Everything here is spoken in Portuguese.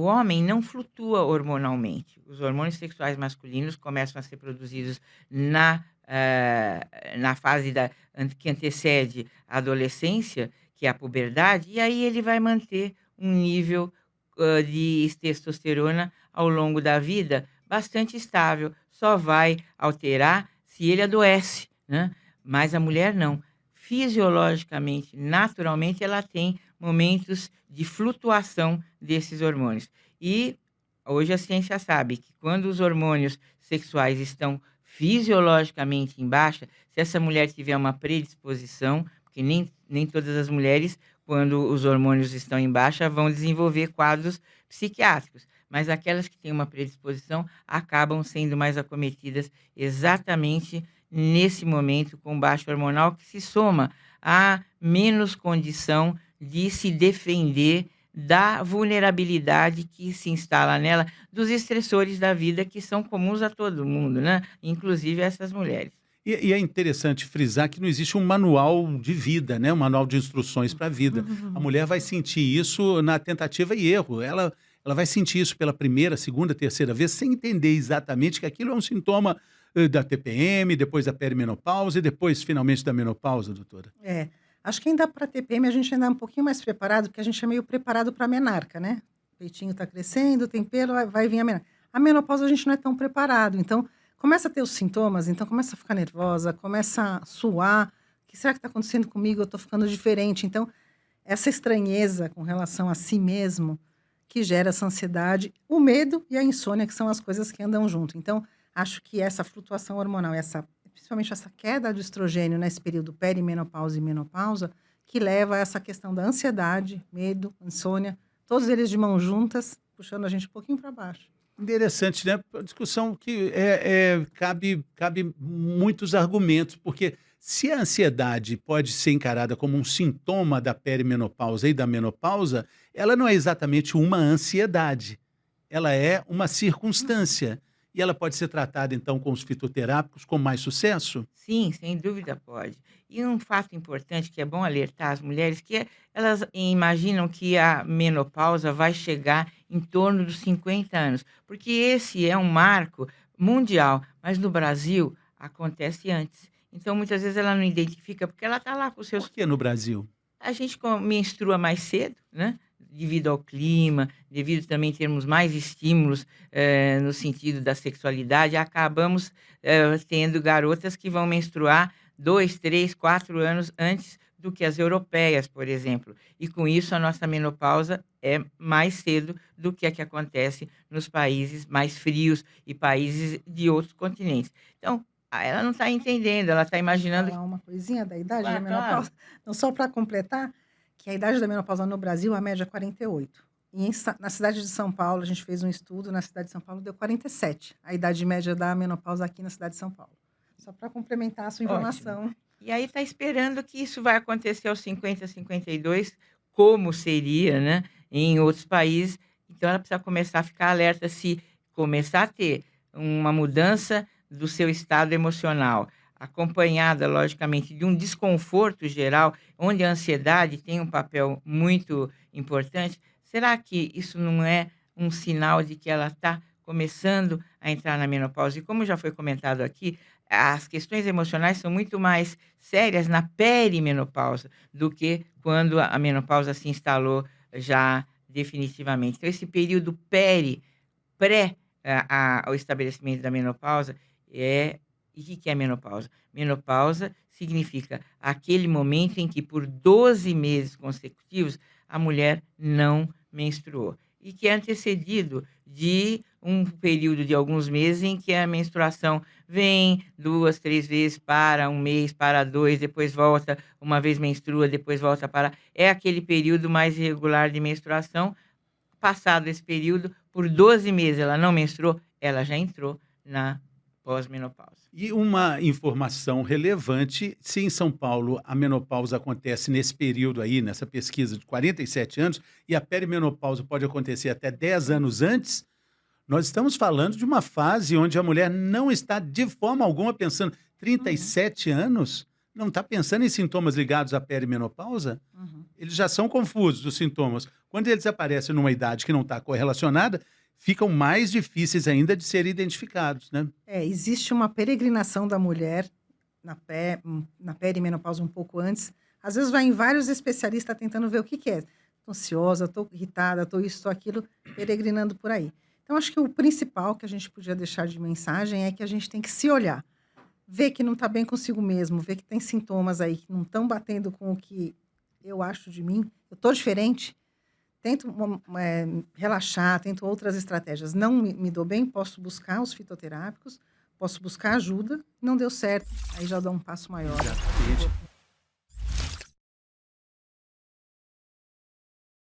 o homem não flutua hormonalmente. Os hormônios sexuais masculinos começam a ser produzidos na fase que antecede a adolescência, que é a puberdade, e aí ele vai manter um nível de testosterona ao longo da vida bastante estável. Só vai alterar se ele adoece, né? Mas a mulher não. Fisiologicamente, naturalmente, ela tem momentos de flutuação desses hormônios. E hoje a ciência sabe que quando os hormônios sexuais estão fisiologicamente em baixa, se essa mulher tiver uma predisposição, porque nem todas as mulheres, quando os hormônios estão em baixa, vão desenvolver quadros psiquiátricos, mas aquelas que têm uma predisposição acabam sendo mais acometidas exatamente nesse momento com baixo hormonal, que se soma a menos condição de se defender da vulnerabilidade que se instala nela, dos estressores da vida que são comuns a todo mundo, né, inclusive a essas mulheres. E é interessante frisar que não existe um manual de vida, né, um manual de instruções para a vida. A mulher vai sentir isso na tentativa e erro. Ela vai sentir isso pela primeira, segunda, terceira vez, sem entender exatamente que aquilo é um sintoma, da TPM, depois da perimenopausa e depois, finalmente, da menopausa, doutora. É, acho que ainda para TPM a gente ainda é um pouquinho mais preparado, porque a gente é meio preparado para menarca, né? O peitinho está crescendo, tem pelo, vai vir a menarca. A menopausa a gente não é tão preparado, então começa a ter os sintomas, então começa a ficar nervosa, começa a suar. O que será que está acontecendo comigo? Eu estou ficando diferente. Então, essa estranheza com relação a si mesmo que gera essa ansiedade, o medo e a insônia, que são as coisas que andam junto. Então, acho que essa flutuação hormonal, principalmente essa queda do estrogênio nesse período perimenopausa e menopausa, que leva a essa questão da ansiedade, medo, insônia, todos eles de mãos juntas, puxando a gente um pouquinho para baixo. Interessante, né? A discussão que cabe muitos argumentos, porque se a ansiedade pode ser encarada como um sintoma da perimenopausa e da menopausa, ela não é exatamente uma ansiedade, ela é uma circunstância. E ela pode ser tratada, então, com os fitoterápicos com mais sucesso? Sim, sem dúvida pode. E um fato importante que é bom alertar as mulheres, elas imaginam que a menopausa vai chegar em torno dos 50 anos, porque esse é um marco mundial, mas no Brasil acontece antes. Então, muitas vezes ela não identifica, porque ela está lá com os Por seus. que no Brasil? A gente menstrua mais cedo, né? Devido ao clima, devido também termos mais estímulos no sentido da sexualidade, acabamos tendo garotas que vão menstruar 2, 3, 4 anos antes do que as europeias, por exemplo. E com isso a nossa menopausa é mais cedo do que a que acontece nos países mais frios e países de outros continentes. Então, ela não está entendendo, ela está imaginando. Falar uma coisinha da idade da Claro, menopausa. claro. Então, só para completar, que a idade da menopausa no Brasil, a média é 48. E na cidade de São Paulo, a gente fez um estudo, na cidade de São Paulo deu 47, a idade média da menopausa aqui na cidade de São Paulo. Só para complementar a sua informação. Ótimo. E aí está esperando que isso vai acontecer aos 50, 52, como seria, né, em outros países. Então ela precisa começar a ficar alerta se começar a ter uma mudança do seu estado emocional, acompanhada, logicamente, de um desconforto geral, onde a ansiedade tem um papel muito importante. Será que isso não é um sinal de que ela está começando a entrar na menopausa? E como já foi comentado aqui, as questões emocionais são muito mais sérias na perimenopausa do que quando a menopausa se instalou já definitivamente. Então, esse período pré ao estabelecimento da menopausa é. E o que é menopausa? Menopausa significa aquele momento em que, por 12 meses consecutivos, a mulher não menstruou. E que é antecedido de um período de alguns meses em que a menstruação vem 2, 3 vezes, para 1 mês, para 2, depois volta, uma vez menstrua, depois volta para. É aquele período mais irregular de menstruação. Passado esse período, por 12 meses ela não menstruou, ela já entrou na pós-menopausa. E uma informação relevante, se em São Paulo a menopausa acontece nesse período aí, nessa pesquisa de 47 anos, e a perimenopausa pode acontecer até 10 anos antes, nós estamos falando de uma fase onde a mulher não está de forma alguma pensando, Uhum, 37 anos, não está pensando em sintomas ligados à perimenopausa? uhum. eles já são confusos, os sintomas. Quando eles aparecem numa idade que não está correlacionada, ficam mais difíceis ainda de serem identificados, né? Existe uma peregrinação da mulher na perimenopausa um pouco antes. Às vezes vai em vários especialistas tentando ver o que é. Estou ansiosa, estou irritada, estou isso, estou aquilo, peregrinando por aí. Então, acho que o principal que a gente podia deixar de mensagem é que a gente tem que se olhar. Ver que não está bem consigo mesmo, ver que tem sintomas aí que não estão batendo com o que eu acho de mim. Eu estou diferente. Tento relaxar, tento outras estratégias. Não me dou bem, posso buscar os fitoterápicos, posso buscar ajuda. Não deu certo, aí já dou um passo maior. Exatamente.